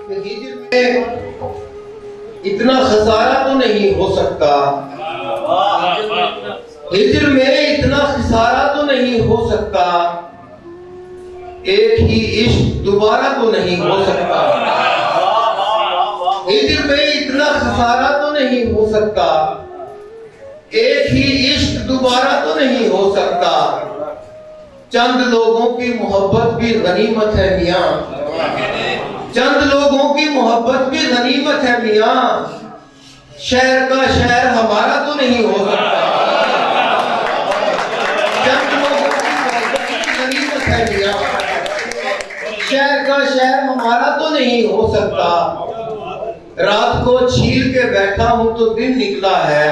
हिज्र में इतना खसारा तो नहीं हो सकता, हिज्र में इतना खसारा तो नहीं हो सकता, एक ही इश्क दोबारा तो नहीं हो सकता। हिज्र में इतना खसारा तो नहीं हो सकता, एक ही इश्क दोबारा तो नहीं हो सकता। चंद लोगों की मोहब्बत भी गनीमत है मियां, चंद लोगों की मोहब्बत भी गनीमत है मियां, शहर का शहर हमारा तो नहीं हो सकता। चंद लोगों की मोहब्बत भी गनीमत है मियां, शहर का शहर हमारा तो नहीं हो सकता। रात को छील के बैठा हूं तो दिन निकला है,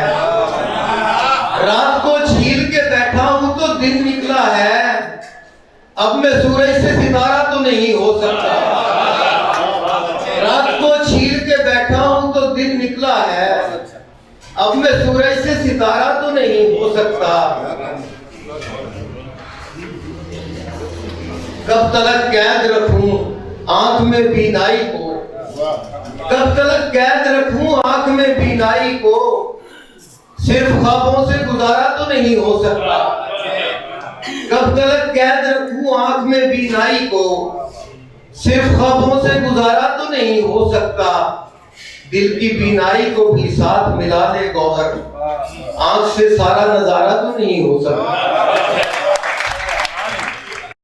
रात को छील के बैठा हूं तो दिन निकला है, अब मैं सूरज से सितारा तो नहीं हो सकता। रात को छील के बैठा हूं तो दिन निकला है, अब मैं सूरज से सितारा तो नहीं हो सकता। कब तलक कैद रखूं आंख में बीनाई को, कब तलक कैद रखूं आंख में बीनाई को, सिर्फ ख्वाबों से गुजारा तो नहीं हो सकता। कब तलक कैद रखूं आंख में बीनाई को, सिर्फ ख्वाबों से गुजारा तो नहीं हो सकता। दिल की बीनाई को भी साथ मिला ले गौहर, आंख से सारा नजारा तो नहीं हो सकता।